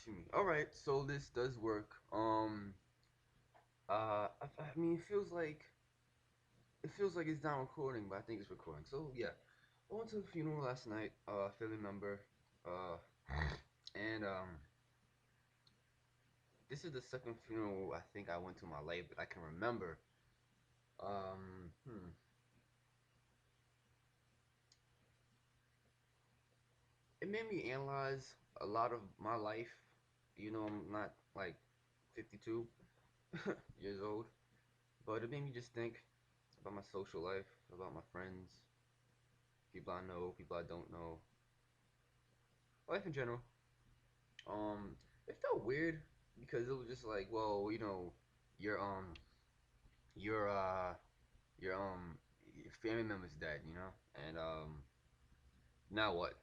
excuse me. All right, so this does work. I mean, it feels like it's not recording, but I think it's recording. So yeah, I went to a funeral last night. Family member. Uh, and this is the second funeral I think I went to in my life that I can remember. Um, hmm. It made me analyze a lot of my life. I'm not like 52 years old, but it made me just think about my social life, about my friends, people I know, people I don't know, life in general. Um, it felt weird because it was just like, well, your your uh your family member's dead, and now what?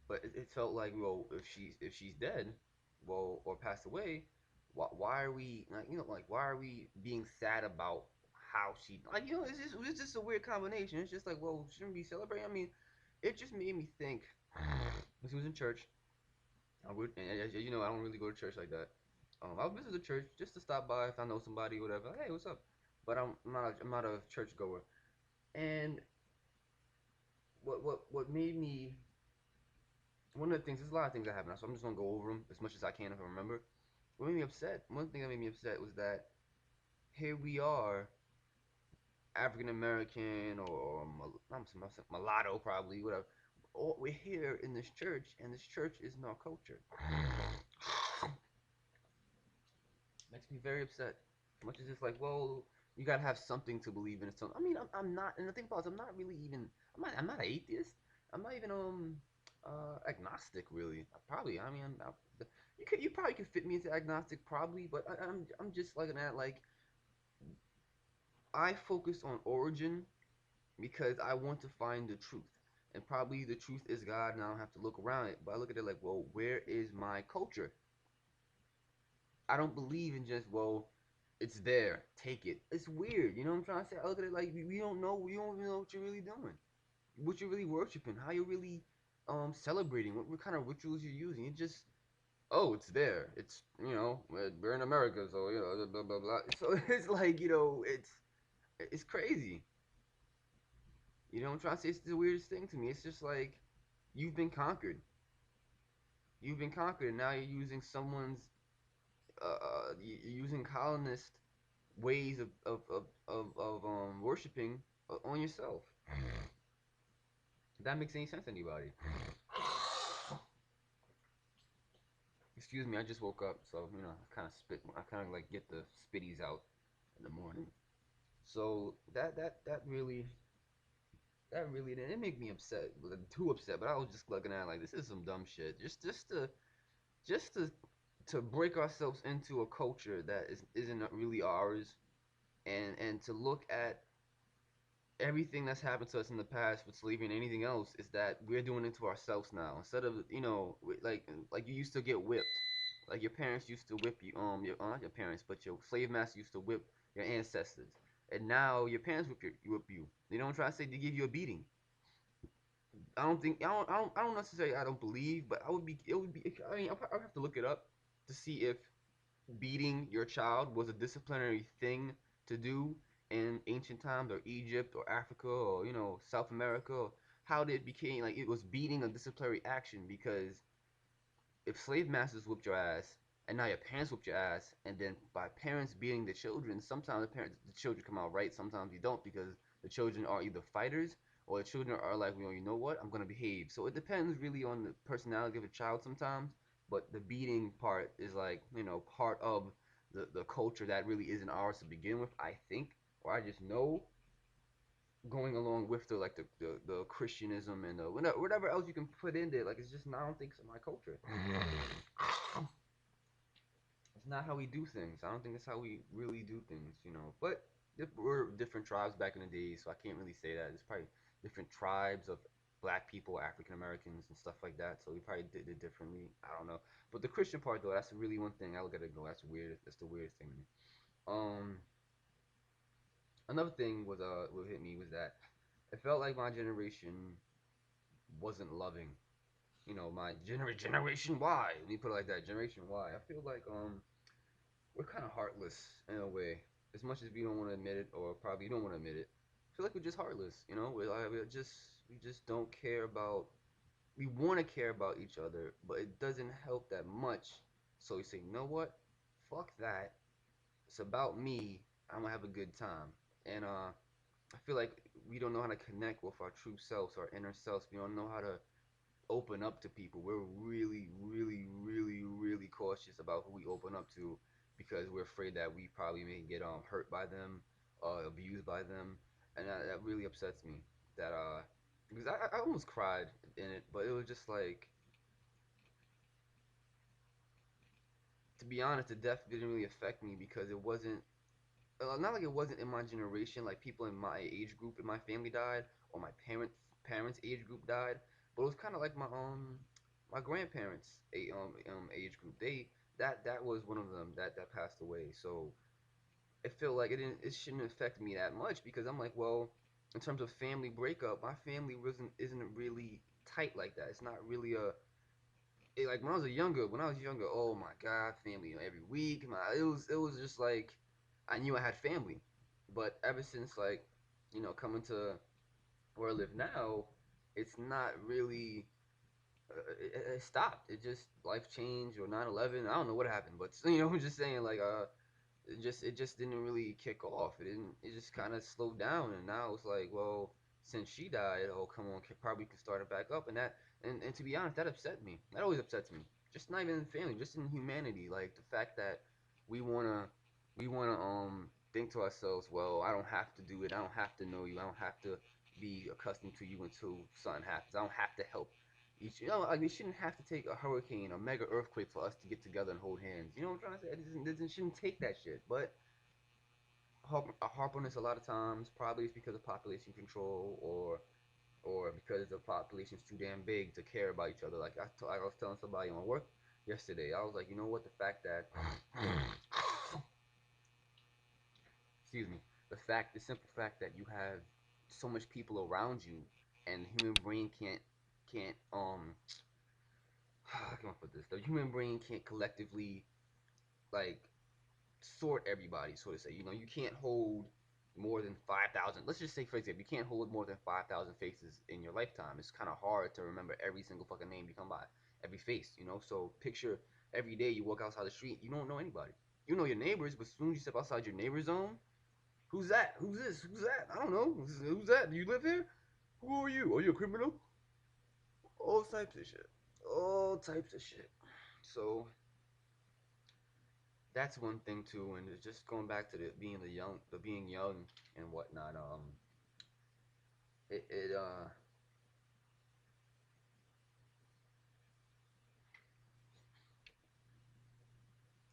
But it felt like, well, if she's dead, well, or passed away, why are we like, why are we being sad about how she, like, it's just a weird combination. It's just like, well, shouldn't we celebrate? I mean, it just made me think. Because he was in church. I would, and as you know, I don't really go to church like that. I'll visit the church just to stop by if I know somebody, or whatever. Hey, what's up? But I'm not a church goer. And what made me, one of the things, there's a lot of things that happened, so I'm just gonna go over them as much as I can if I remember. What made me upset? One thing that made me upset was that here we are, African American, or I'm mulatto, probably, whatever. We're here in this church, and this church isn't our culture. Makes me very upset. As much as it's like, well, you gotta have something to believe in. I mean, I'm not, and the thing about it, I'm not really even, I'm not an atheist. I'm not even agnostic really. Probably, I mean, you probably could fit me into agnostic probably, but I'm just looking at, like, I focus on origin because I want to find the truth. And probably the truth is God, and I don't have to look around it. But I look at it like, well, where is my culture? I don't believe in just, well, it's there, take it. It's weird, you know what I'm trying to say? I look at it like, we don't know, we don't even know what you're really doing, what you're really worshiping, how you're really celebrating, what kind of rituals you're using. It just, oh, it's there. It's, we're in America, so, blah blah blah. So it's like, it's crazy. You know what I'm trying to say? It's the weirdest thing to me. It's just like, you've been conquered. You've been conquered, and now you're using someone's you're using colonist ways of worshiping on yourself. If that makes any sense to anybody. Excuse me, I just woke up, so I kind of spit. I kind of like get the spitties out in the morning. So that really didn't make me upset, too upset. But I was just looking at it like, this is some dumb shit. Just to break ourselves into a culture that isn't really ours, and to look at everything that's happened to us in the past with slavery and anything else, is that we're doing it to ourselves now. Instead of, like you used to get whipped, like your parents used to whip you, not your parents, but your slave master used to whip your ancestors, and now your parents whip you. You know what I'm trying to say? They give you a beating. I don't necessarily, I don't believe, but it would be. I mean, I would have to look it up to see if beating your child was a disciplinary thing to do in ancient times, or Egypt, or Africa, or South America, or how did it became like it was beating a disciplinary action. Because if slave masters whooped your ass, and now your parents whooped your ass, and then by parents beating the children, sometimes the children come out right, sometimes you don't, because the children are either fighters, or the children are like, you know what, I'm gonna behave. So it depends really on the personality of a child sometimes. But the beating part is, like, part of the culture that really isn't ours to begin with, I think, or I just know, going along with the Christianism and whatever else you can put in there. Like, it's just, I don't think it's my culture. It's not how we do things. I don't think that's how we really do things. But we're different tribes back in the day, so I can't really say that. It's probably different tribes of black people, African Americans, and stuff like that. So we probably did it differently. I don't know. But the Christian part, though, that's really one thing I look at it and go, that's weird. That's the weirdest thing to me. Um, Another thing was, what hit me was that it felt like my generation wasn't loving. my generation Y. Let me put it like that, Generation Y. I feel like we're kind of heartless in a way. As much as we don't want to admit it, or probably don't want to admit it, I feel like we're just heartless. We just don't care about. We want to care about each other, but it doesn't help that much. So we say, you know what? Fuck that. It's about me. I'm gonna have a good time. And I feel like we don't know how to connect with our true selves, our inner selves. We don't know how to open up to people. We're really, really, really, really cautious about who we open up to because we're afraid that we probably may get hurt by them, abused by them, and that really upsets me. That because I almost cried in it, but it was just like, to be honest, the death didn't really affect me because it wasn't not like it wasn't in my generation, like people in my age group in my family died, or my parents age group died, but it was kind of like my grandparents age group. That was one of them that passed away. So it felt like it shouldn't affect me that much because I'm like, well, in terms of family breakup, my family isn't really tight like that. It's not really like when I was younger, oh my god, family, every week. It was just like I knew I had family, but ever since, like, coming to where I live now, it's not really. It stopped. It just life changed or 9/11. I don't know what happened, but I'm just saying, like, it just didn't really kick off. It just kind of slowed down, and now it's like, well, since she died, oh come on, probably can start it back up, and to be honest, that upset me. That always upsets me. Just not even in family, just in humanity, like the fact that we wanna we wanna think to ourselves, well, I don't have to do it. I don't have to know you. I don't have to be accustomed to you until something happens. I don't have to help like we shouldn't have to take a hurricane, a mega earthquake for us to get together and hold hands. You know what I'm trying to say? It shouldn't take that shit. But I harp on this a lot of times. Probably it's because of population control, or because the population's too damn big to care about each other. Like I was telling somebody on work yesterday, I was like, you know what? The fact that excuse me, the simple fact that you have so much people around you, and the human brain can't how can I put this? The human brain can't collectively, like, sort everybody, so to say. You can't hold more than 5,000. Let's just say, for example, you can't hold more than 5,000 faces in your lifetime. It's kind of hard to remember every single fucking name you come by, every face. So picture every day you walk outside the street, you don't know anybody. You know your neighbors, but as soon as you step outside your neighbor's zone, who's that? Who's this? Who's that? I don't know. Who's that? Do you live here? Who are you? Are you a criminal? All types of shit. All types of shit. So that's one thing too, and it's just going back to the being young and whatnot. It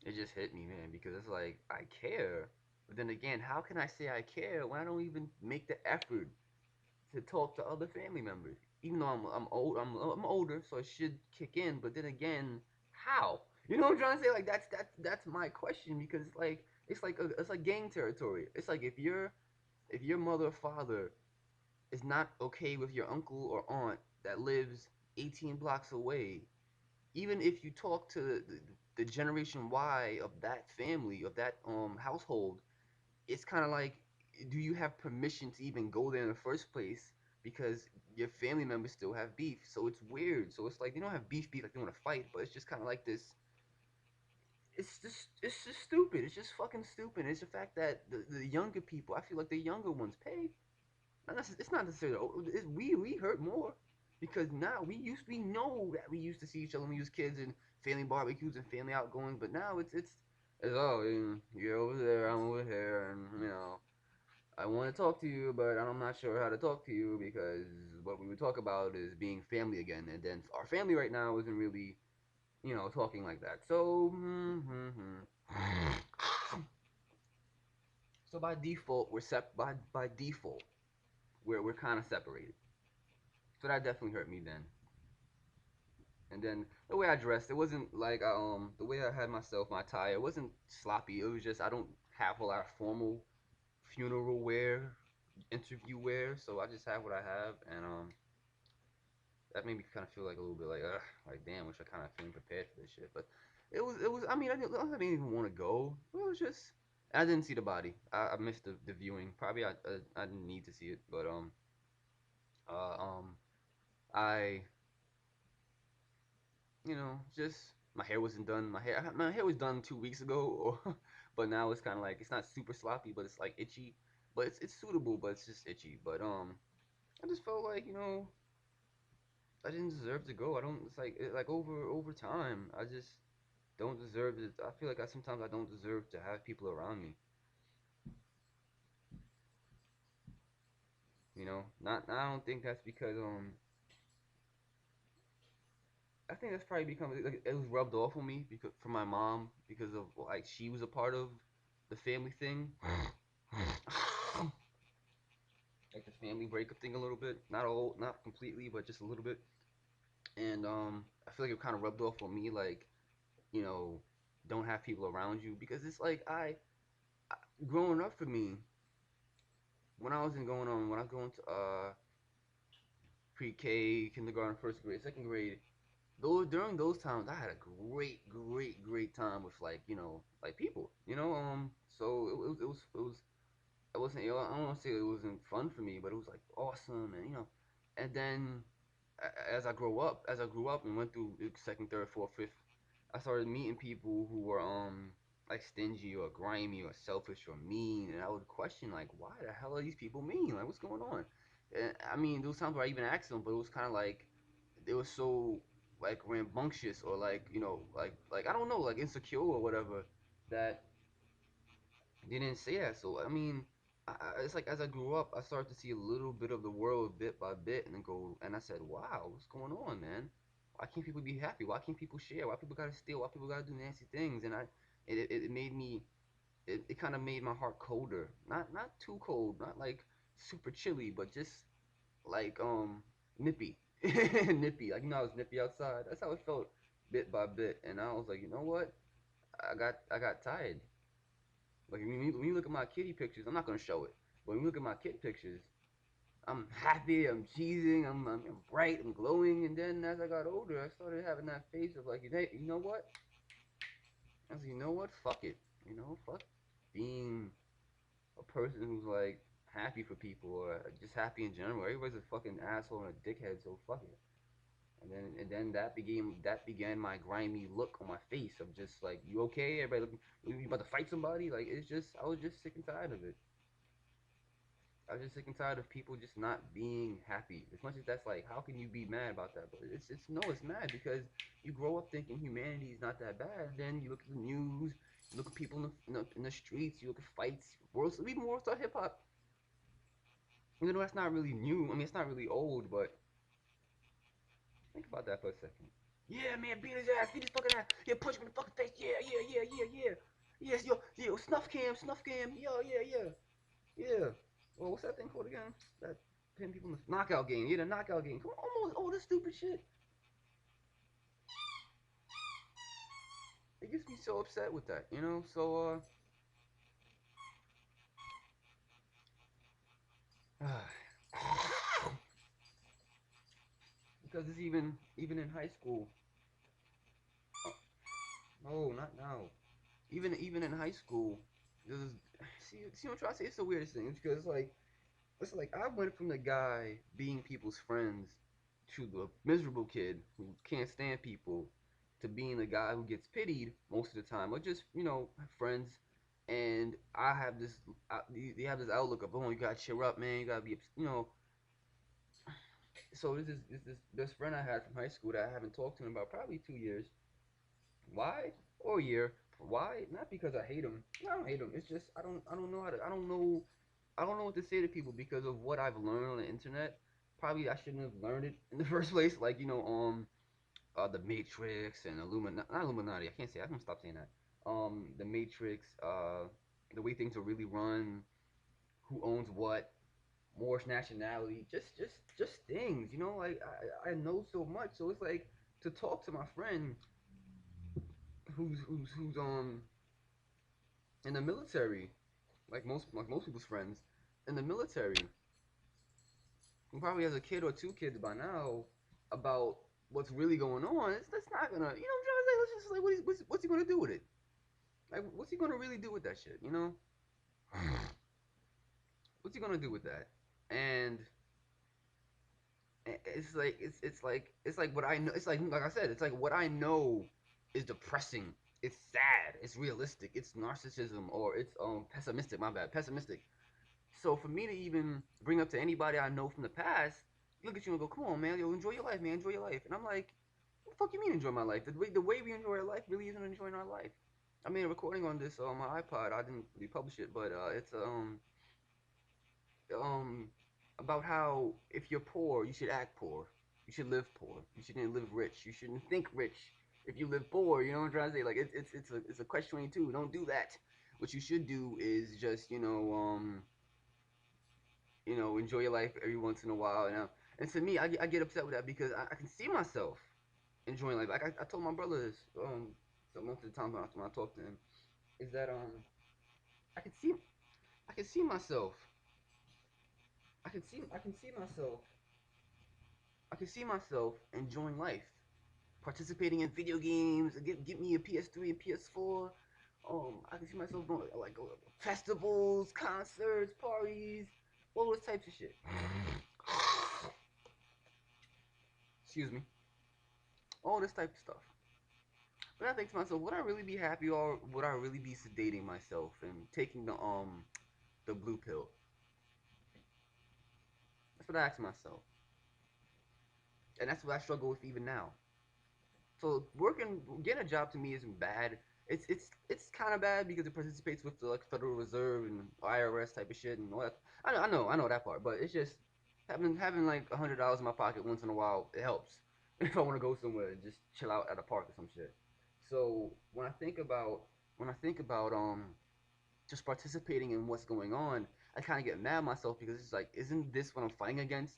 it just hit me, man, because it's like I care, but then again, how can I say I care when I don't even make the effort to talk to other family members? Even though I'm older, so it should kick in. But then again, how? You know what I'm trying to say? Like that's my question, because it's like gang territory. It's like if your mother or father is not okay with your uncle or aunt that lives 18 blocks away, even if you talk to the generation Y of that family, of that household, it's kind of like, do you have permission to even go there in the first place? Because your family members still have beef, so it's weird. So it's like they don't have beef like they want to fight, but it's just kind of like this. It's just stupid. It's just fucking stupid. It's the fact that the younger people, I feel like the younger ones pay. It's not necessarily. We hurt more because now we know that we used to see each other when we was kids and family barbecues and family outgoings, but now it's oh, you're over there, I'm over here, and I want to talk to you, but I'm not sure how to talk to you because what we would talk about is being family again, and then our family right now isn't really talking like that. So so by default by default we're kind of separated. So that definitely hurt me then. And then the way I dressed, it wasn't like the way I had my attire, it wasn't sloppy. It was just I don't have a lot of formal funeral wear, interview wear, so I just have what I have, and that made me kind of feel like a little bit like, ugh, like damn, wish I kind of feeling prepared for this shit. But it was. I mean, I didn't even want to go. It was just, I didn't see the body. I missed the viewing. Probably I didn't need to see it, but uh um I just my hair wasn't done. My hair was done 2 weeks ago, or, but now it's kind of like it's not super sloppy, but it's like itchy. But it's suitable, but it's just itchy. But I just felt like I didn't deserve to go. I don't. It's like over time, I just don't deserve it. I feel like sometimes I don't deserve to have people around me. Not. I don't think that's because I think that's probably become like it was rubbed off on me because from my mom because of like she was a part of the family thing, like the family breakup thing a little bit. Not completely, but just a little bit. And I feel like it kind of rubbed off on me, like you know, don't have people around you because it's like growing up for me when I was going to pre-K, kindergarten, first grade, second grade. Those during those times, I had a great time with like people. So it was. I wasn't. I don't want to say it wasn't fun for me, but it was like awesome, and then as I grew up and went through second, third, fourth, fifth, I started meeting people who were like stingy or grimy or selfish or mean, and I would question like, why the hell are these people mean? Like, what's going on? And I mean, there was times where I even asked them, but it was kind of like they were so like rambunctious or like like I don't know, like insecure or whatever that they didn't say that. So I mean, it's like as I grew up, I started to see a little bit of the world bit by bit, and I said, "Wow, what's going on, man? Why can't people be happy? Why can't people share? Why people gotta steal? Why people gotta do nasty things?" And it made me, it kind of made my heart colder. Not too cold, not like super chilly, but just like nippy, nippy. Like I was nippy outside. That's how it felt bit by bit, and I was like, you know what? I got tired. Like when you look at my kitty pictures, I'm not gonna show it. But when you look at my kid pictures, I'm happy, I'm cheesing, I'm bright, I'm glowing. And then as I got older, I started having that face of like, you know what? I was like, you know what? Fuck it. Fuck being a person who's like happy for people or just happy in general. Everybody's a fucking asshole and a dickhead, so fuck it. And then that began my grimy look on my face of just like, you okay? Everybody looking, you about to fight somebody? Like it's just I was just sick and tired of it. I was just sick and tired of people just not being happy. As much as that's like, how can you be mad about that? But it's no, it's mad because you grow up thinking humanity is not that bad. Then you look at the news, you look at people in the streets, you look at fights, even worse on hip hop. That's not really new. I mean, it's not really old, but think about that for a second. Yeah, man, beat his ass, beat his fucking ass. Yeah, punch him in the fucking face. Yeah. Yes, yo, snuff cam. Yeah. Yeah. Well, what's that thing called again? That pin people in the knockout game. Yeah, the knockout game. Come on, all this stupid shit. It gets me so upset with that, So, because it's even in high school. Oh, no, not now. Even in high school, this is see what I'm trying to say. It's the weirdest thing. It's because it's like I went from the guy being people's friends to the miserable kid who can't stand people to being the guy who gets pitied most of the time, or just friends. And I have this, they have this outlook of, oh, you gotta cheer up, man. You gotta be. So this best friend I had from high school that I haven't talked to in about probably 2 years. Why? Or a year. Why? Not because I hate him. I don't hate him. It's just I don't know how to I don't know what to say to people because of what I've learned on the internet. Probably I shouldn't have learned it in the first place. Like the Matrix and Illuminati, not Illuminati. I can't say. I'm gonna stop saying that. The Matrix. The way things are really run. Who owns what? Morse nationality. Just things. Like I know so much. So it's like to talk to my friend who's in the military, like most people's friends in the military, who probably has a kid or two kids by now. about what's really going on, that's not gonna, you know what I'm trying to say? Let's just like, what's he gonna do with it? Like, what's he gonna really do with that shit? You know, what's he gonna do with that? And it's like what I know. It's like I said, it's like what I know is depressing. It's sad. It's realistic. It's narcissism or it's pessimistic. My bad, pessimistic. So for me to even bring up to anybody I know from the past, look at you and go, "Come on, man, yo, enjoy your life, man, enjoy your life." And I'm like, "What the fuck you mean enjoy my life? The way we enjoy our life really isn't enjoying our life." I made a recording on this on my iPod. I didn't really publish it, but it's um about how if you're poor, you should act poor. You should live poor. You shouldn't live rich. You shouldn't think rich if you live poor. You know what I'm trying to say? Like it's a question 22. Don't do that. What you should do is just enjoy your life every once in a while. And to me, I get upset with that because I can see myself enjoying life. Like I told my brother this so most of the time when I talk to him is that I can see I can see myself I can see myself I can see myself enjoying life, participating in video games. Get me a PS3 and PS4. I can see myself going like festivals, concerts, parties, all those types of shit. Excuse me, all this type of stuff. But I think to myself, would I really be happy or would I really be sedating myself and taking the blue pill? That's what I ask myself, and that's what I struggle with even now. So getting a job to me isn't bad. It's kind of bad because it participates with the like Federal Reserve and IRS type of shit and all that. I know that part, but it's just having like $100 in my pocket once in a while. It helps if I want to go somewhere and just chill out at a park or some shit. So when I think about just participating in what's going on, I kind of get mad at myself because it's like, isn't this what I'm fighting against?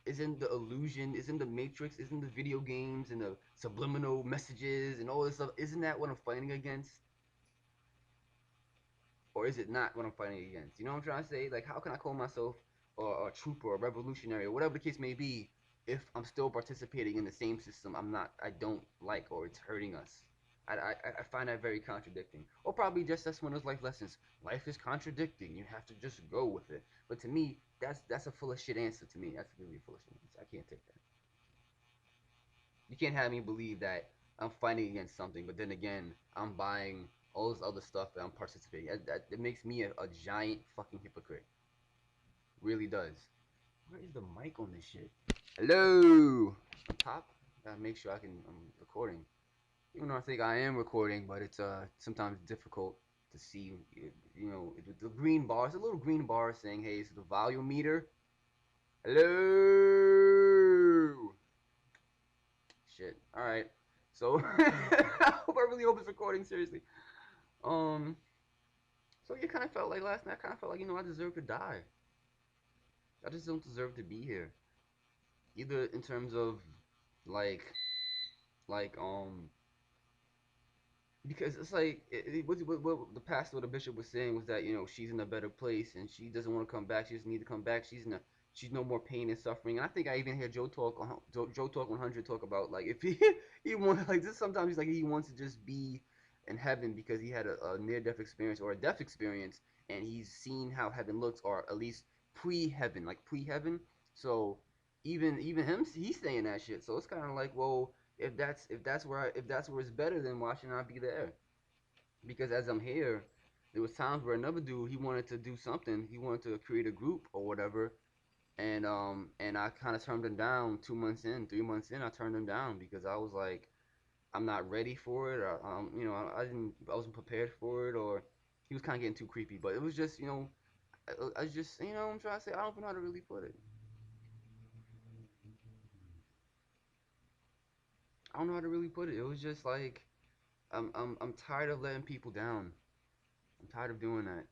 Isn't the illusion, isn't the matrix, isn't the video games and the subliminal messages and all this stuff, isn't that what I'm fighting against? Or is it not what I'm fighting against? You know what I'm trying to say? Like, how can I call myself a trooper or a revolutionary or whatever the case may be if I'm still participating in the same system I don't like or it's hurting us? I find that very contradicting. Or probably just that's one of those life lessons. Life is contradicting. You have to just go with it. But to me, that's a full of shit answer to me. That's really a full of shit answer. I can't take that. You can't have me believe that I'm fighting against something, but then again, I'm buying all this other stuff that I'm participating. It makes me a giant fucking hypocrite. Really does. Where is the mic on this shit? Hello. On top. Gotta make sure I'm recording. Even though I think I am recording, but it's sometimes difficult to see. The green bar. It's a little green bar saying, "Hey, it's the volume meter." Hello. Shit. All right. So I really hope it's recording seriously. Um. So you kind of felt like last night. I kind of felt like I deserve to die. I just don't deserve to be here. Either in terms of like like because it's like what the pastor or the bishop was saying was that she's in a better place and she doesn't want to come back. She doesn't need to come back. She's no more pain and suffering. And I think I even hear Joe Talk 100 talk about like if he he wants like this sometimes he's like he wants to just be in heaven because he had a near death experience or a death experience and he's seen how heaven looks or at least pre-heaven like pre-heaven. So even him he's saying that shit. So it's kind of like well if that's where it's better, then why shouldn't I be there? Because as I'm here, there was times where another dude he wanted to do something, he wanted to create a group or whatever, and I kind of turned him down 2 months in, 3 months in, I turned him down because I was like I'm not ready for it, or I wasn't prepared for it, or he was kind of getting too creepy. But it was just I just I'm trying to say I don't know how to really put it. I don't know how to really put it. It was just like I'm tired of letting people down. I'm tired of doing that.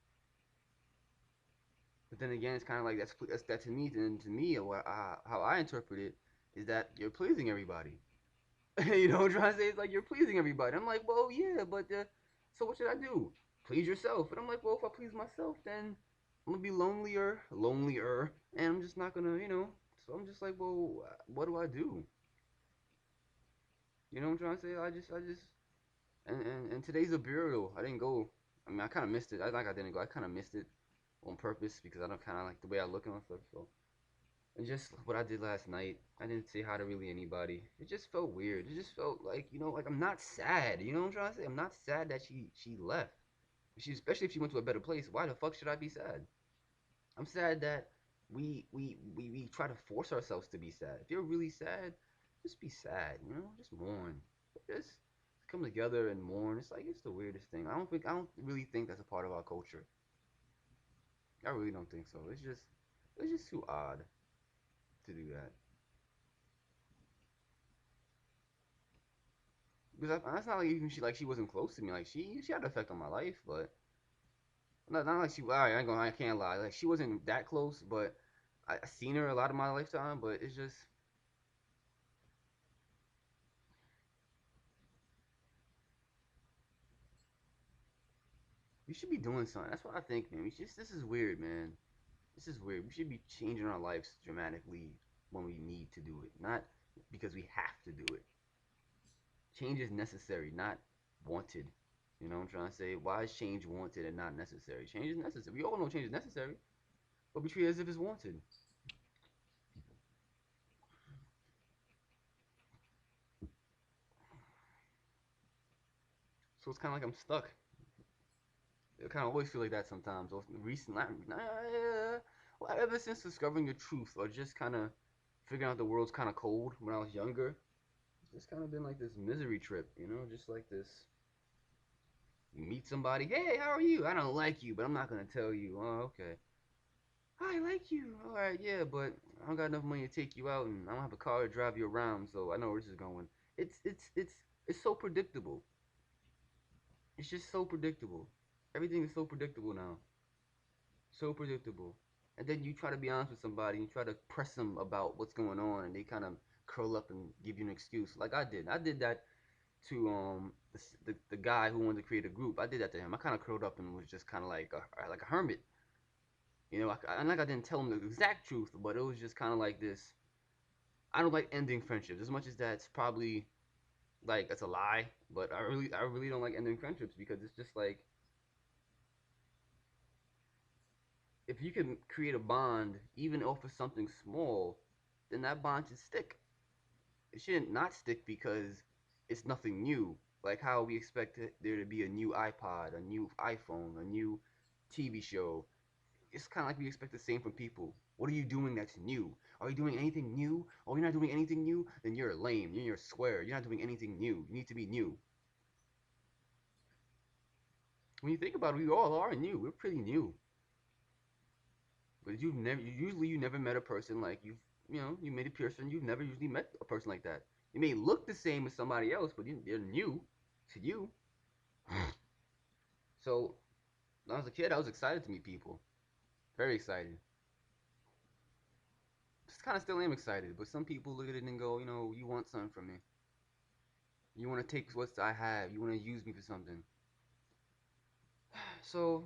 But then again, it's kind of like that's that to me. Then to me, how I interpret it is that you're pleasing everybody. You know what I'm trying to say? It's like you're pleasing everybody. I'm like, well, yeah, but so what should I do? Please yourself. And I'm like, well, if I please myself, then I'm gonna be lonelier, and I'm just not gonna. So I'm just like, well, what do I do? You know what I'm trying to say? And today's a burial. I didn't go. I mean, I kind of missed it. I like I didn't go. I kind of missed it on purpose because I don't kind of like the way I look and stuff. So, and just what I did last night, I didn't say hi to really anybody. It just felt weird. It just felt like, like I'm not sad. You know what I'm trying to say? I'm not sad that she left. She, especially if she went to a better place. Why the fuck should I be sad? I'm sad that we try to force ourselves to be sad. If you're really sad, just be sad. Just mourn. Just come together and mourn. It's like it's the weirdest thing. I don't really think that's a part of our culture. I really don't think so. It's just too odd to do that. Because that's not like even she wasn't close to me. Like she had an effect on my life, but not like she. I can't lie. Like she wasn't that close, but I seen her a lot of my lifetime. But it's just we should be doing something. That's what I think, man. This is weird, man. This is weird. We should be changing our lives dramatically when we need to do it, not because we have to do it. Change is necessary, not wanted. You know what I'm trying to say? Why is change wanted and not necessary? Change is necessary. We all know change is necessary, but we treat it as if it's wanted. So it's kind of like I'm stuck. I kind of always feel like that sometimes. Recent, well, ever since discovering the truth, or just kind of figuring out the world's kind of cold when I was younger, it's just kind of been like this misery trip, just like this. You meet somebody, hey, how are you? I don't like you, but I'm not gonna tell you. Oh, okay. I like you. All right, yeah, but I don't got enough money to take you out, and I don't have a car to drive you around, so I know where this is going. It's so predictable. It's just so predictable. Everything is so predictable now. So predictable. And then you try to be honest with somebody, and you try to press them about what's going on, and they kind of curl up and give you an excuse, like I did. I did that to the guy who wanted to create a group. I did that to him. I kind of curled up and was just kind of like a hermit. Like I didn't tell him the exact truth, but it was just kind of like this. I don't like ending friendships as much as that's probably like that's a lie, but I really don't like ending friendships because it's just like if you can create a bond even off of something small, then that bond should stick. It shouldn't not stick because it's nothing new. Like how we expect there to be a new iPod, a new iPhone, a new TV show. It's kind of like we expect the same from people. What are you doing that's new? Are you doing anything new? Oh, you're not doing anything new? Then you're lame. You're a square. You're not doing anything new. You need to be new. When you think about it, we all are new. We're pretty new. But you never met a person like you made a person. You've never usually met a person like that. You may look the same as somebody else, but they're new to you. So when I was a kid, I was excited to meet people. Very excited. Just kind of still am excited, but some people look at it and go, you want something from me. You want to take what I have. You want to use me for something. So,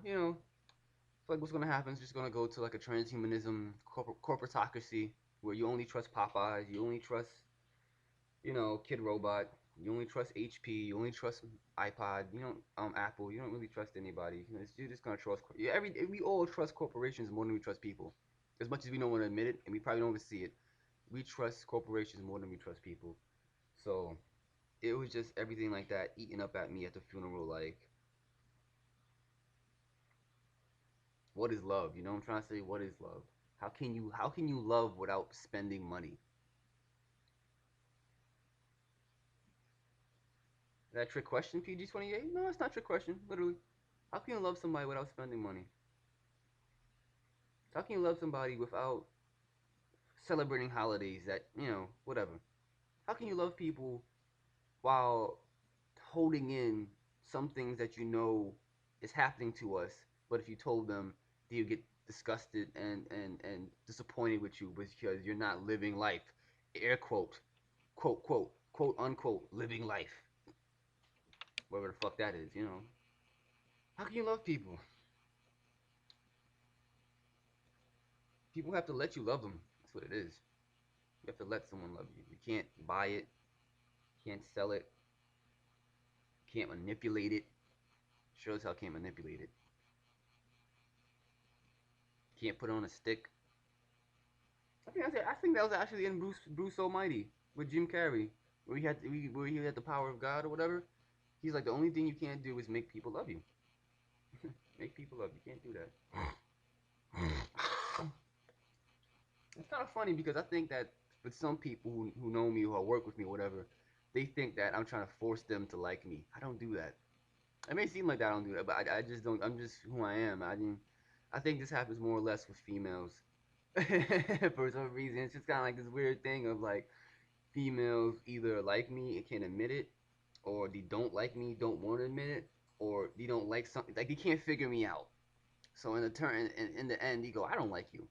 like what's going to happen is just going to go to like a transhumanism corporatocracy where you only trust Popeyes, you only trust, Kid Robot, you only trust HP, you only trust iPod, you don't Apple, you don't really trust anybody. You're just going to trust we all trust corporations more than we trust people. As much as we don't want to admit it and we probably don't even see it, we trust corporations more than we trust people. So, it was just everything like that eating up at me at the funeral like what is love? I'm trying to say what is love? How can you love without spending money? Is that a trick question, PG 28? No, it's not a trick question, literally. How can you love somebody without spending money? How can you love somebody without celebrating holidays that, whatever? How can you love people while holding in some things that is happening to us, but if you told them, they would get disgusted and disappointed with you because you're not living life, air quote unquote, living life, whatever the fuck that is. How can you love people? People have to let you love them. That's what it is. You have to let someone love you. You can't buy it, can't sell it, can't manipulate it. Sure as hell can't manipulate it. Can't put it on a stick. I think that was actually in Bruce Almighty with Jim Carrey, where he had the power of God or whatever. He's like the only thing you can't do is make people love you. Make people love you. You can't do that. It's kind of funny because I think that with some people who know me, who work with me, whatever, they think that I'm trying to force them to like me. I don't do that. It may seem like that I don't do that, but I just don't. I'm just who I am. I think this happens more or less with females. For some reason, it's just kind of like this weird thing of like females either like me and can't admit it, or they don't like me, don't want to admit it, or they don't like something. Like they can't figure me out. So in the end, you go, I don't like you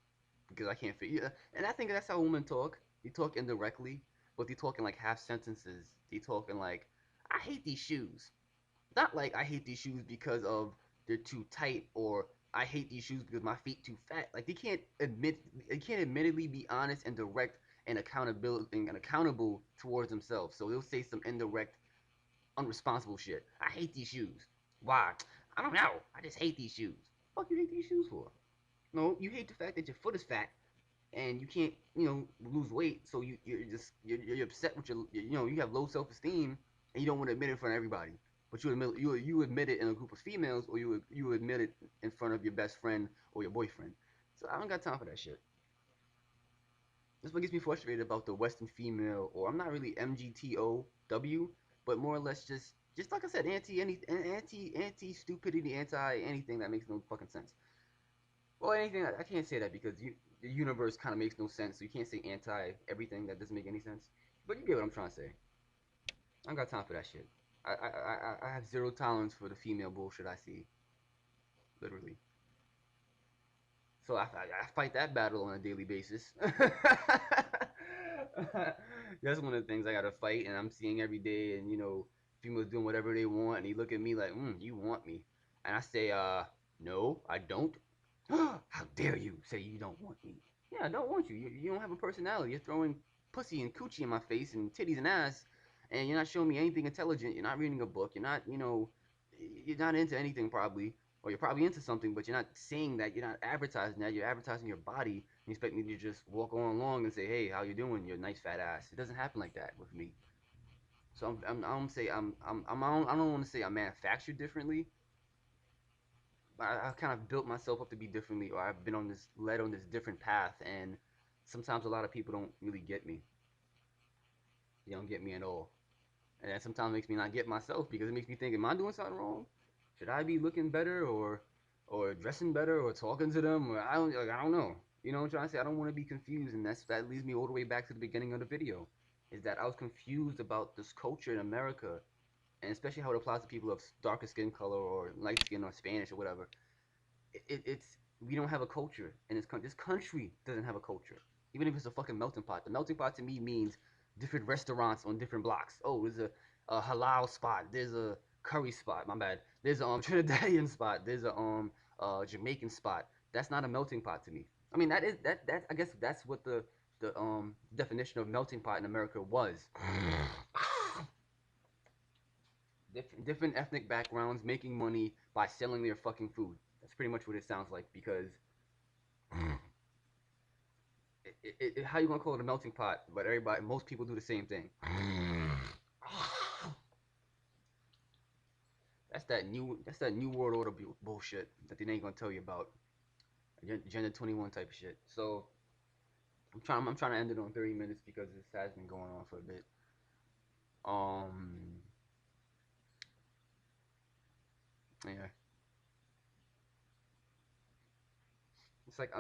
because I can't figure. And I think that's how women talk. They talk indirectly, but they talk in like half sentences. They talk in like, I hate these shoes. Not like I hate these shoes because of they're too tight, or I hate these shoes because my feet too fat. Like they can't admittedly be honest and direct and accountable towards themselves. So they'll say some indirect, unresponsible shit. I hate these shoes. Why? I don't know. I just hate these shoes. What the fuck you hate these shoes for? No, you hate the fact that your foot is fat and you can't, lose weight. So you're upset with you have low self esteem and you don't want to admit it in front of everybody. But you admit it in a group of females, or you admit it in front of your best friend or your boyfriend. So I don't got time for that shit. That's what gets me frustrated about the Western female, or I'm not really MGTOW, but more or less just like I said, anti stupidity, anti anything that makes no fucking sense. Well, anything I can't say that because the universe kind of makes no sense, so you can't say anti everything that doesn't make any sense. But you get what I'm trying to say. I don't got time for that shit. I have zero tolerance for the female bullshit I see, literally. So I fight that battle on a daily basis. That's one of the things I gotta fight, and I'm seeing every day. And females doing whatever they want, and they look at me like, "You want me?" And I say, no, I don't." How dare you say you don't want me? Yeah, I don't want you. You don't have a personality. You're throwing pussy and coochie in my face and titties and ass, and you're not showing me anything intelligent. You're not reading a book. You're not into anything probably, or you're probably into something, but you're not saying that. You're not advertising that. You're advertising your body. And you expect me to just walk on along and say, "Hey, how you doing? You're a nice fat ass." It doesn't happen like that with me. So I don't say I don't want to say I'm manufactured differently. I've kind of built myself up to be differently, or I've been led on this different path, and sometimes a lot of people don't really get me. They don't get me at all, and that sometimes makes me not get myself because it makes me think, am I doing something wrong? Should I be looking better, or dressing better, or talking to them, or I don't know. You know what I'm trying to say? I don't want to be confused, and that leads me all the way back to the beginning of the video, is that I was confused about this culture in America, and especially how it applies to people of darker skin color or light skin or Spanish or whatever. It's we don't have a culture, and this country doesn't have a culture. Even if it's a fucking melting pot, the melting pot to me means different restaurants on different blocks. Oh, there's a halal spot. There's a curry spot. My bad. There's a Trinidadian spot. There's a Jamaican spot. That's not a melting pot to me. I mean, that I guess that's what the definition of melting pot in America was. Different ethnic backgrounds making money by selling their fucking food. That's pretty much what it sounds like because how you gonna call it a melting pot? But most people do the same thing. That's that new world order bullshit that they ain't gonna tell you about. Agenda 21 type of shit. So I'm trying to end it on 30 minutes because this has been going on for a bit. Um, yeah, it's like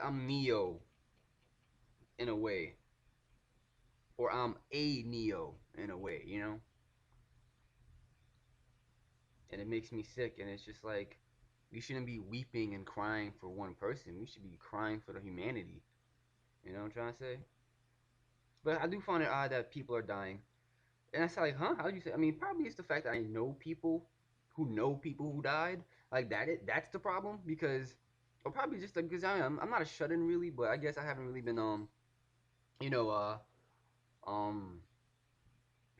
I'm Neo in a way, or I'm a Neo in a way, and it makes me sick. And it's just like we shouldn't be weeping and crying for one person. We should be crying for the humanity. You know what I'm trying to say? But I do find it odd that people are dying. And I say like, huh? How do you say? I mean, probably it's the fact that I know people who died. Like that's the problem because or probably just because I'm not a shut-in really, but I guess I haven't really been you know um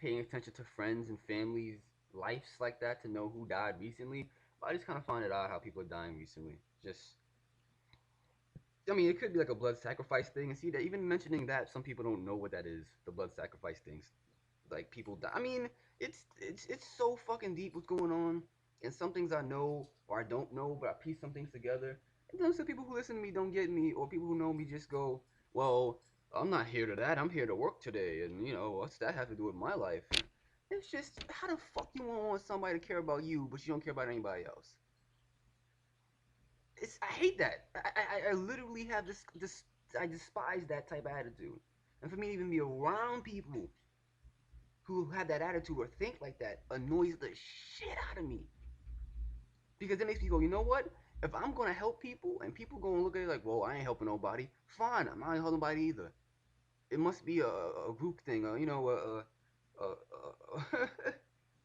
paying attention to friends and families' lives like that to know who died recently. But I just kind of find it odd how people are dying recently. Just, I mean, it could be like a blood sacrifice thing, and see that even mentioning that, some people don't know what that is. The blood sacrifice things, like people die. I mean, it's so fucking deep what's going on, and some things I know or I don't know, but I piece some things together. And then some people who listen to me don't get me, or people who know me just go, well, I'm not here to that. I'm here to work today, and what's that have to do with my life? It's just how the fuck you want somebody to care about you, but you don't care about anybody else? I hate that. I literally have this I despise that type of attitude. And for me to even be around people who have that attitude or think like that annoys the shit out of me. Because it makes me go, you know what? If I'm gonna help people and people gonna look at it like, well, I ain't helping nobody, fine, I'm not helping nobody either. It must be a group thing,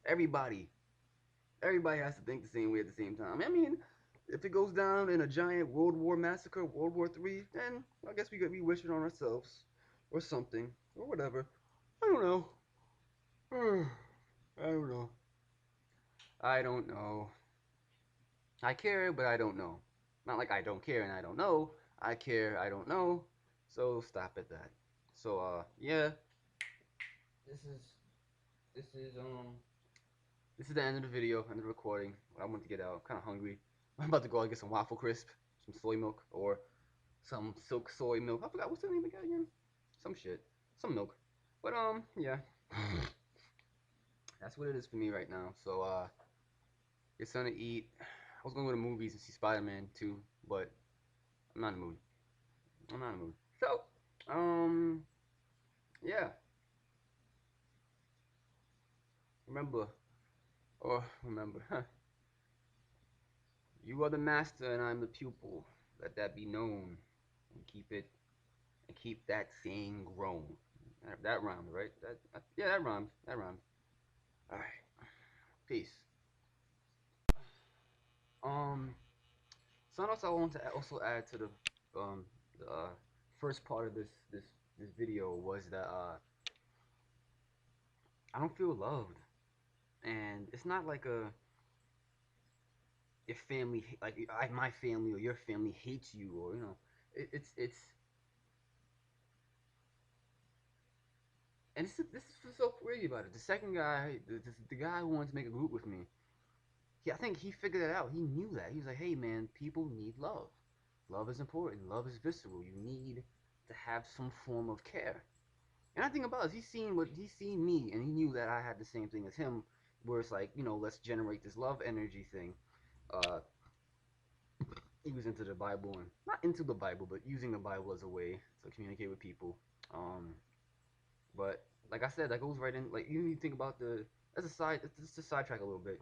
everybody. Everybody has to think the same way at the same time. I mean, if it goes down in a giant World War massacre, World War III, then I guess we could be wishing on ourselves, or something, or whatever. I don't know. I don't know. I don't know. I care, but I don't know. Not like I don't care and I don't know. I care, I don't know. So stop at that. So yeah, this is this is um this is the end of the video, end of the recording. I want to get out. I'm kind of hungry. I'm about to go out and get some waffle crisp, some soy milk, or some silk soy milk. I forgot what's the name again. Some shit, some milk. But yeah, that's what it is for me right now. So get something to eat. I was gonna go to movies and see Spider-Man 2, but I'm not in the mood. I'm not in the mood. So yeah. Remember, remember, you are the master and I'm the pupil. Let that be known, and keep that saying grown. That rhymed, right? Yeah, that rhymed. That rhymed. All right, peace. Um, something else I want to also add to the first part of this video was that I don't feel loved, and it's not like a your family like my family or your family hates you, or it's and this is so crazy about it. The second guy, the guy who wanted to make a group with me, I think he figured it out. He knew that. He was like, hey man, people need love. Love is important. Love is visceral. You need to have some form of care. And I think about it, he's seen me, and he knew that I had the same thing as him, where it's like, let's generate this love energy thing. Uh, he was into the Bible, and not into the Bible, but using the Bible as a way to communicate with people. Um, but like I said, that goes right in. Like you think about the as a side, just to sidetrack a little bit.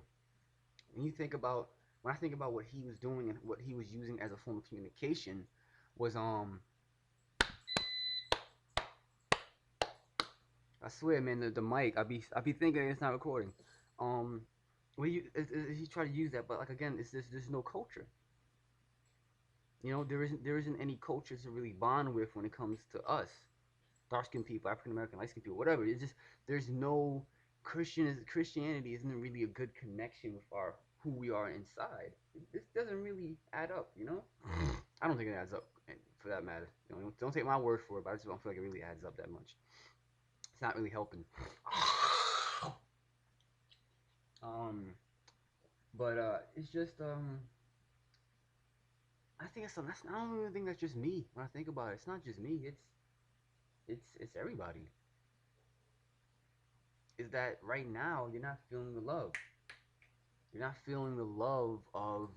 When you think about when I think about what he was doing and what he was using as a form of communication, was I swear, man, the mic. I be thinking it's not recording. Um, when he tried to use that, but like again, it's there's no culture. There isn't any culture to really bond with when it comes to us, dark skinned people, African American, light skinned people, whatever. It's just there's no Christianity isn't really a good connection with our who we are inside. This doesn't really add up. I don't think it adds up for that matter. Don't take my word for it, but I just don't feel like it really adds up that much. It's not really helping. Um, but it's just I think I don't even think that's just me when I think about it. It's not just me. It's everybody. Is that right now you're not feeling the love. You're not feeling the love of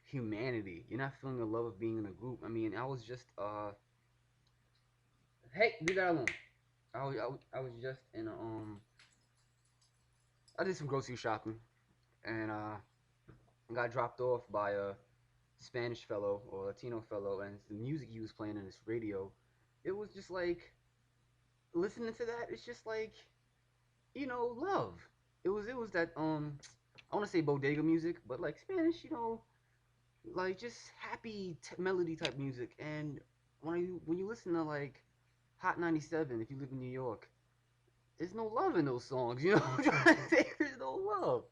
humanity. You're not feeling the love of being in a group. I mean, I was just hey, leave that alone. I was just in I did some grocery shopping, and got dropped off by a Spanish fellow or Latino fellow, and the music he was playing in his radio, it was just like listening to that. It's just like love. It was that I want to say bodega music, but like Spanish, like just happy melody type music. And when you listen to like Hot 97, if you live in New York, there's no love in those songs. You know what I'm trying to say? There's no love.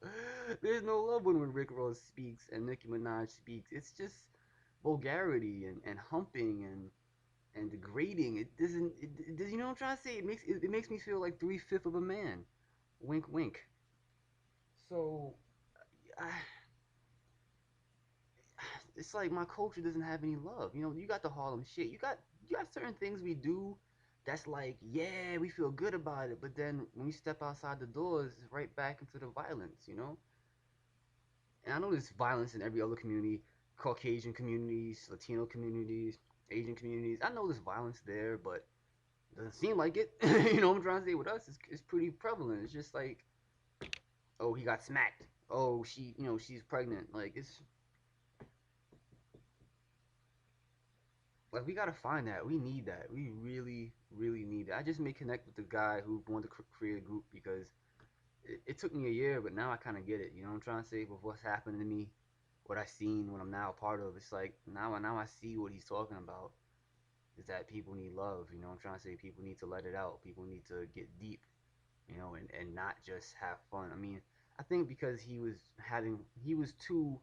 There's no love when Rick Ross speaks and Nicki Minaj speaks. It's just vulgarity and humping and degrading. It doesn't. You know what I'm trying to say? It makes me feel like 3/5 of a man. Wink, wink. So, I, it's like my culture doesn't have any love. You know, you got the Harlem shit. You got certain things we do that's like, yeah, we feel good about it, but then when we step outside the doors, it's right back into the violence, you know? And I know there's violence in every other community, Caucasian communities, Latino communities, Asian communities. I know there's violence there, but it doesn't seem like it. You know what I'm trying to say? With us, it's pretty prevalent. It's just like, oh, he got smacked. Oh, she's pregnant. Like, it's like we gotta find that. We need that. We really, really need that. I just may connect with the guy who wanted to create a group because it took me a year, but now I kind of get it. You know what I'm trying to say? With what's happened to me, what I seen, what I'm now a part of. It's like now I see what he's talking about. Is that people need love. You know what I'm trying to say? People need to let it out. People need to get deep. You know, and not just have fun. I mean, I think because he was too,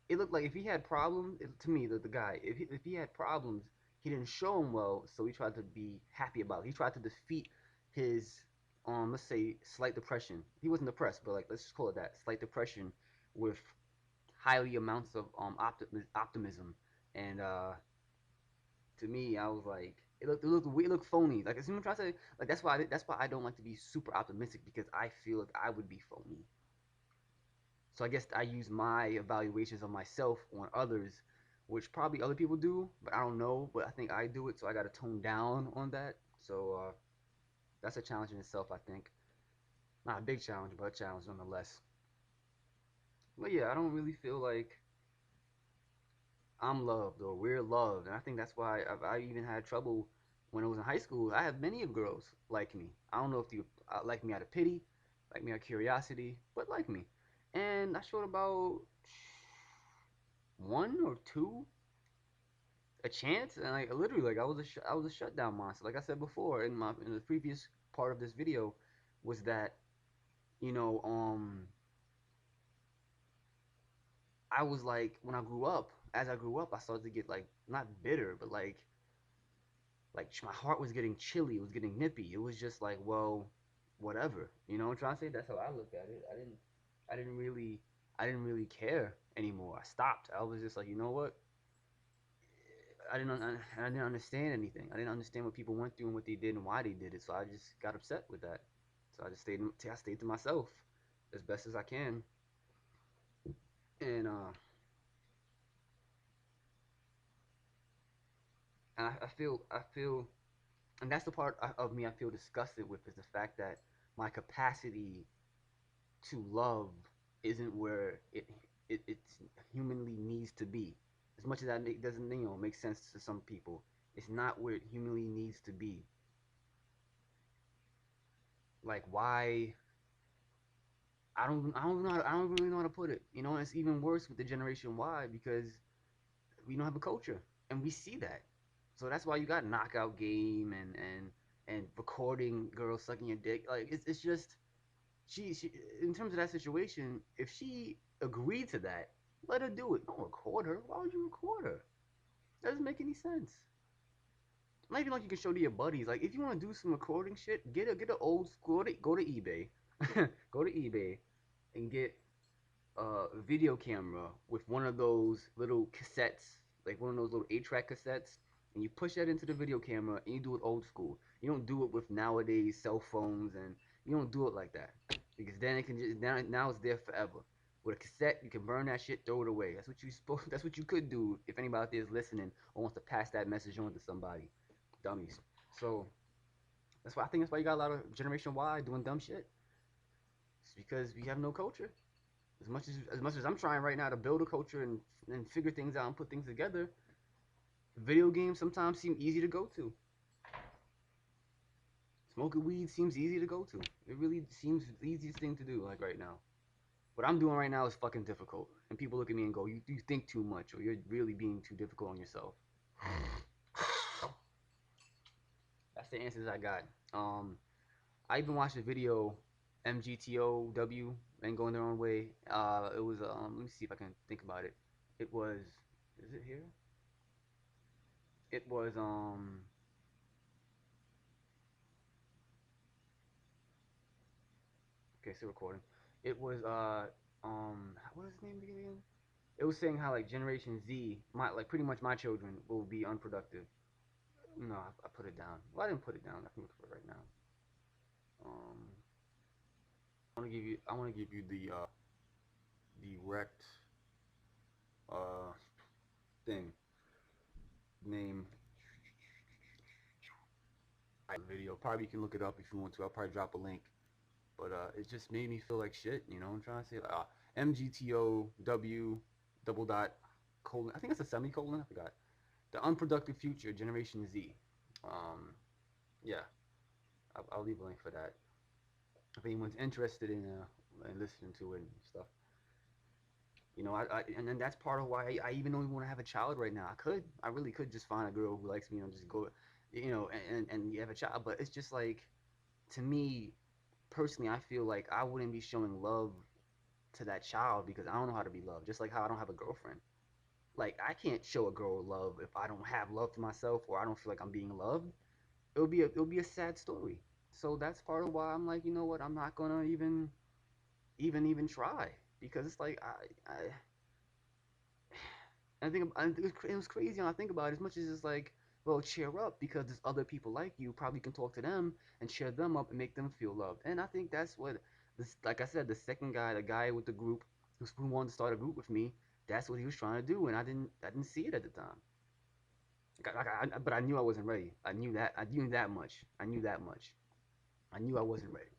it looked like if he had problems, to me, the guy, if he had problems, he didn't show them well, so he tried to be happy about it. He tried to defeat his, let's say, slight depression. He wasn't depressed, but like, let's just call it that, slight depression with highly amounts of optimism. And to me, I was like, it looked phony. Like, as soon as I say, like, that's why I don't like to be super optimistic because I feel like I would be phony. So I guess I use my evaluations of myself on others, which probably other people do, but I don't know. But I think I do it, so I got to tone down on that. So that's a challenge in itself, I think. Not a big challenge, but a challenge nonetheless. But yeah, I don't really feel like I'm loved or we're loved, and I think that's why I even had trouble when I was in high school. I have many of girls like me. I don't know if you like me out of pity, like me out of curiosity, but like me. And I showed about one or two a chance, and like literally, like I was a shutdown monster. Like I said before in the previous part of this video, was that you know I was like when I grew up, as I grew up, I started to get like not bitter, but like my heart was getting chilly, it was getting nippy. It was just like, well, whatever. You know what I'm trying to say? That's how I looked at it. I didn't really I didn't really care anymore. I stopped. I was just like, you know what? I didn't understand anything. I didn't understand what people went through and what they did and why they did it. So I just got upset with that. So I stayed to myself as best as I can. And I feel and that's the part of me I feel disgusted with is the fact that my capacity to love isn't where it humanly needs to be. As much as that doesn't make sense to some people, it's not where it humanly needs to be. Like why I don't really know how to put it. You know, and it's even worse with the Generation Y because we don't have a culture, and we see that. So that's why you got knockout game and recording girls sucking your dick. Like it's just she in terms of that situation, if she agreed to that, let her do it. Don't record her. Why would you record her? That doesn't make any sense. Not even like you can show to your buddies. Like if you want to do some recording shit, get an old school. Go to eBay, go to eBay, and get video camera with one of those little cassettes, like one of those little 8-track cassettes, and you push that into the video camera and you do it old school. You don't do it with nowadays cell phones, and you don't do it like that because then it can just now it's there forever. With a cassette, you can burn that shit, throw it away. That's what you supposed. That's what you could do if anybody out there is listening or wants to pass that message on to somebody. Dummies. So that's why you got a lot of Generation Y doing dumb shit. It's because we have no culture. As much as I'm trying right now to build a culture and figure things out and put things together, video games sometimes seem easy to go to. Smoking weed seems easy to go to. It really seems the easiest thing to do, like right now. What I'm doing right now is fucking difficult, and people look at me and go, "You think too much, or you're really being too difficult on yourself." That's the answers I got. I even watched a video, MGTOW, and going their own way. It was let me see if I can think about it. It was, is it here? It was okay, still recording. It was what was his name again? It was saying how like Generation Z, my like pretty much my children will be unproductive. No, I put it down. Well, I didn't put it down. I can look for it right now. Um, I want to give you the wrecked uh thing name video. Probably you can look it up if you want to. I'll probably drop a link. But it just made me feel like shit. You know what I'm trying to say? Like, MGTOW double dot colon. I think it's a semicolon. I forgot. The unproductive future, Generation Z. Yeah, I'll leave a link for that if anyone's interested in listening to it and stuff. You know, and then that's part of why I even don't even want to have a child right now. I really could just find a girl who likes me and just go, and you have a child. But it's just like, to me personally, I feel like I wouldn't be showing love to that child because I don't know how to be loved. Just like how I don't have a girlfriend. Like I can't show a girl love if I don't have love for myself or I don't feel like I'm being loved. It'll be a sad story. So that's part of why I'm like, you know what? I'm not gonna even try because it's like I think it was crazy when I think about it. As much as it's like, well, cheer up because there's other people like you. Probably can talk to them and cheer them up and make them feel loved. And I think that's what this, like I said, the second guy, the guy with the group who wanted to start a group with me, that's what he was trying to do, and I didn't see it at the time. But I knew I wasn't ready. I knew that. I knew that much. I knew that much. I knew I wasn't ready.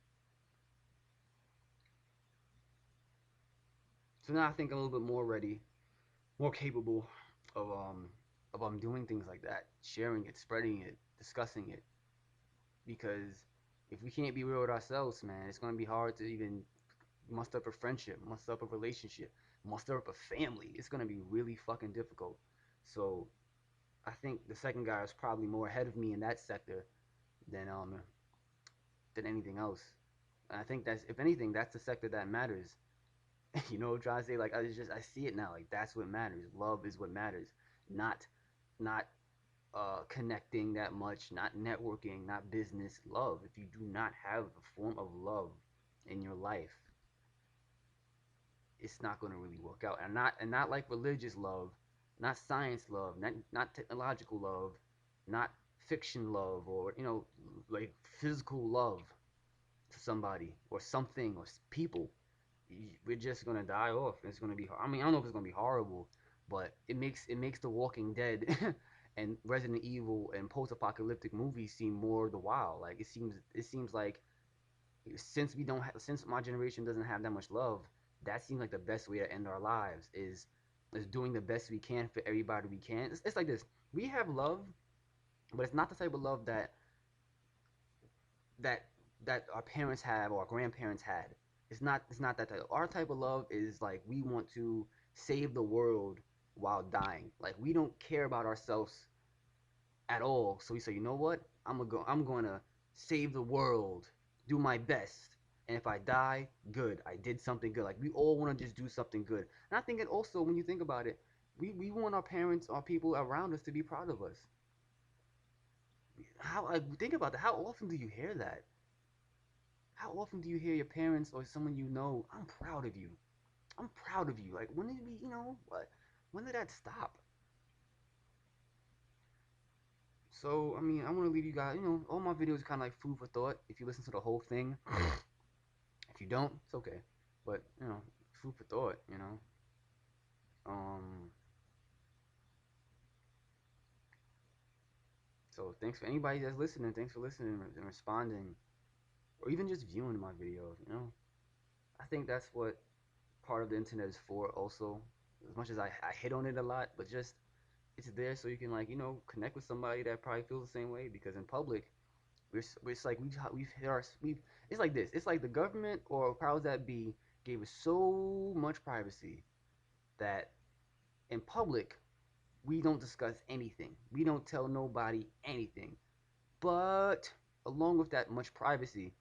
So now I think I'm a little bit more ready, more capable of doing things like that, sharing it, spreading it, discussing it. Because if we can't be real with ourselves, man, it's gonna be hard to even muster up a friendship, muster up a relationship, muster up a family. It's gonna be really fucking difficult. So I think the second guy is probably more ahead of me in that sector than anything else. And I think that's, if anything, that's the sector that matters. You know what I'm trying to say? Like I see it now. Like that's what matters. Love is what matters. Not not connecting that much, not networking, not business. Love. If you do not have a form of love in your life, it's not going to really work out. And not like religious love, not science love, not technological love, not fiction love, or like physical love to somebody or something or people. We're just gonna die off. It's gonna be. I mean, I don't know if it's gonna be horrible, but it makes The Walking Dead and Resident Evil and post-apocalyptic movies seem more the wild. Like it seems like since my generation doesn't have that much love, that seems like the best way to end our lives is doing the best we can for everybody we can. It's like this. We have love, but it's not the type of love that that our parents have or our grandparents had. It's not that type. Our type of love is like we want to save the world while dying. Like we don't care about ourselves at all. So we say, you know what? I'm gonna save the world, do my best. And if I die, good. I did something good. Like we all want to just do something good. And I think it also, when you think about it, we want our parents, our people around us to be proud of us. How, like, think about that. How often do you hear that? How often do you hear your parents or someone you know, I'm proud of you. I'm proud of you. Like, when did we, what? When did that stop? So, I mean, I want to leave you guys, all my videos kind of like food for thought if you listen to the whole thing. If you don't, it's okay. But, food for thought. Um, so thanks for anybody that's listening. Thanks for listening and responding or even just viewing my videos. I think that's what part of the internet is for also. As much as I hit on it a lot, but just it's there so you can, like, connect with somebody that probably feels the same way, because in public it's like we've hit our we've it's like this. It's like the government or powers that be gave us so much privacy that in public we don't discuss anything. We don't tell nobody anything. But along with that much privacy,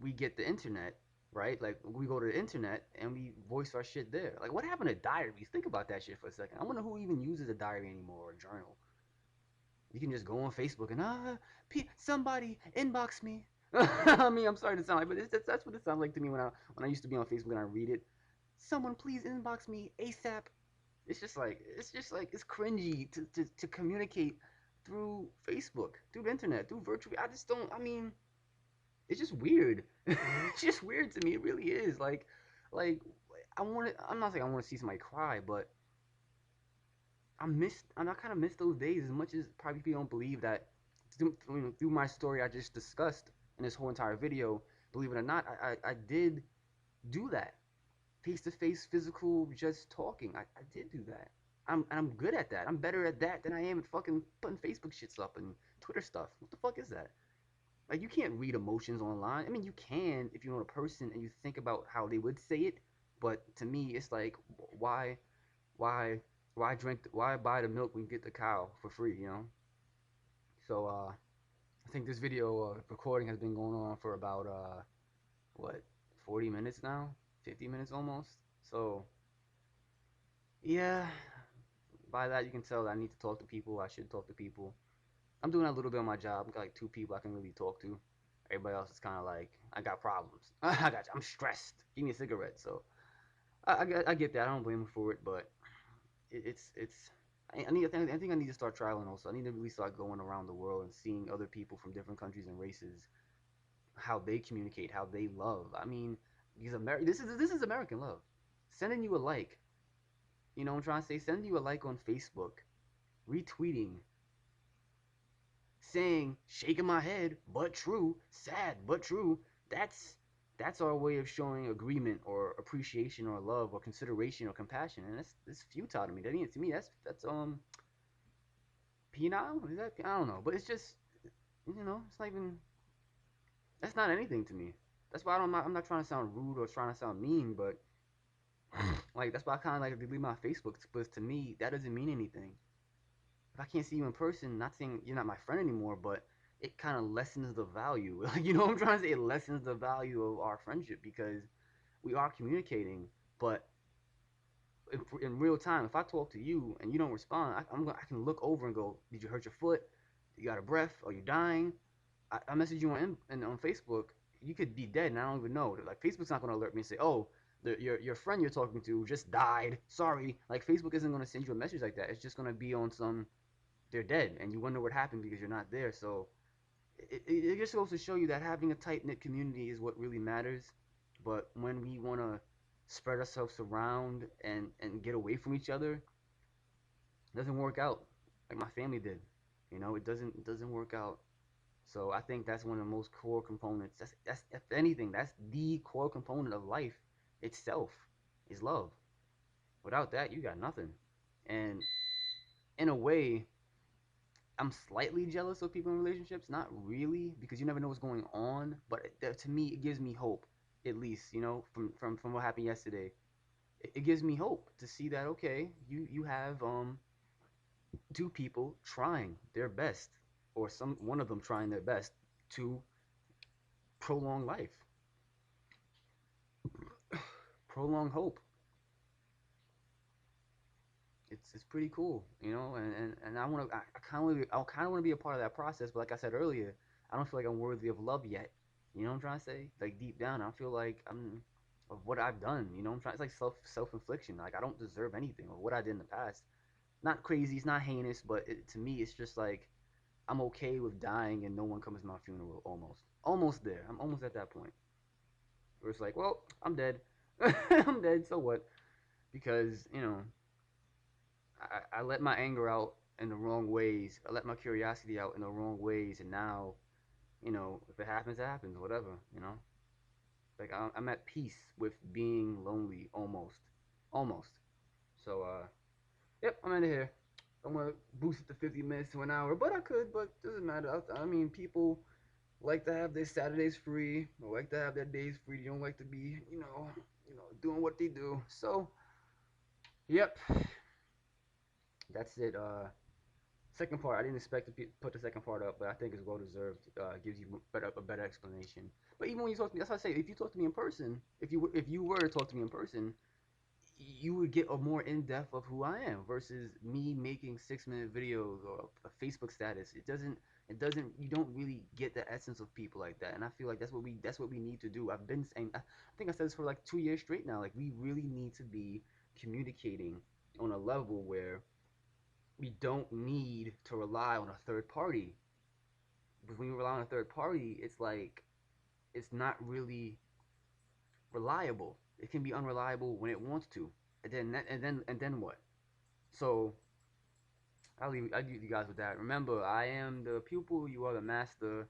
we get the internet, right? Like we go to the internet and we voice our shit there. Like what happened to diaries? Think about that shit for a second. I wonder who even uses a diary anymore or a journal. You can just go on Facebook and somebody inbox me. I mean, I'm sorry to sound like, but that's what it sounds like to me when I used to be on Facebook and I read it. Someone please inbox me ASAP. It's just like it's cringy to communicate through Facebook, through the internet, through virtual. I just don't. I mean, it's just weird. It's just weird to me. It really is. Like I want to. I'm not saying I want to see somebody cry, but I kind of miss those days as much as probably people don't believe that through my story I just discussed in this whole entire video. Believe it or not, I did do that face to face, physical, just talking. I did do that. I'm good at that. I'm better at that than I am at fucking putting Facebook shits up and Twitter stuff. What the fuck is that? Like you can't read emotions online. I mean, you can if you know a person and you think about how they would say it. But to me, it's like why, why, why buy the milk when you get the cow for free? You know. So I think this video recording has been going on for about what 40 minutes now, 50 minutes almost. So yeah, by that you can tell that I need to talk to people. I should talk to people. I'm doing a little bit on my job. I got like two people I can really talk to. Everybody else is kind of like, I got problems. I'm stressed. Give me a cigarette. So I get that. I don't blame him for it, but it's. I think I need to start traveling also. I need to really start going around the world and seeing other people from different countries and races, how they communicate, how they love. I mean, this is American love. Sending you a like, you know what I'm trying to say? Sending you a like on Facebook, retweeting, saying, shaking my head, but true, sad, but true. That's that's our way of showing agreement or appreciation or love or consideration or compassion, and that's futile to me. That means to me that's penile. Is that I don't know, but it's just it's not even that's not anything to me. That's why I'm not trying to sound rude or trying to sound mean, but like that's why I kind of like delete my Facebook. But to me, that doesn't mean anything. If I can't see you in person, not saying you're not my friend anymore, but it kind of lessens the value. Like, you know what I'm trying to say? It lessens the value of our friendship because we are communicating, but in real time, if I talk to you and you don't respond, I can look over and go, did you hurt your foot? You got a breath? Are you dying? I message you on Facebook. You could be dead and I don't even know. Like Facebook's not gonna alert me and say, oh, your friend you're talking to just died. Sorry. Like Facebook isn't gonna send you a message like that. It's just gonna be on some they're dead and you wonder what happened because you're not there. So it just goes to show you that having a tight knit community is what really matters. But when we want to spread ourselves around and get away from each other, it doesn't work out like my family did. You know, it doesn't work out. So I think that's one of the most core components. That's if anything, that's the core component of life itself is love. Without that, you got nothing. And in a way, I'm slightly jealous of people in relationships. Not really, because you never know what's going on. But to me, it gives me hope. At least, from what happened yesterday, it gives me hope to see that okay, you have two people trying their best, or some one of them trying their best to prolong life, prolong hope. It's pretty cool, and I kind of want to be a part of that process. But like I said earlier, I don't feel like I'm worthy of love yet. You know what I'm trying to say? Like deep down, I feel like I'm of what I've done. You know what I'm trying. It's like self infliction. Like I don't deserve anything of what I did in the past. Not crazy. It's not heinous, but to me, it's just like I'm okay with dying and no one comes to my funeral. Almost there. I'm almost at that point where it's like, well, I'm dead. I'm dead. So what? Because I let my anger out in the wrong ways. I let my curiosity out in the wrong ways, and now, if it happens, it happens. Whatever. Like I'm at peace with being lonely, almost. So yep, I'm into here. I'm gonna boost it to 50 minutes to an hour, but I could, but doesn't matter. I mean, people. like to have their Saturdays free, or like to have their days free. You don't like to be, doing what they do. So, yep, that's it. Second part, I didn't expect to put the second part up, but I think it's well deserved. Gives you a better explanation. But even when you talk to me, that's why I say, if you talk to me in person, if you were to talk to me in person, you would get a more in depth of who I am versus me making 6 minute videos or a Facebook status. It doesn't you don't really get the essence of people like that. And I feel like that's what we need to do. I've been saying, I think I said this for like 2 years straight now. Like, we really need to be communicating on a level where we don't need to rely on a third party. Because when you rely on a third party, it's like it's not really reliable. It can be unreliable when it wants to, and then what? So I leave you guys with that. Remember, I am the pupil, you are the master.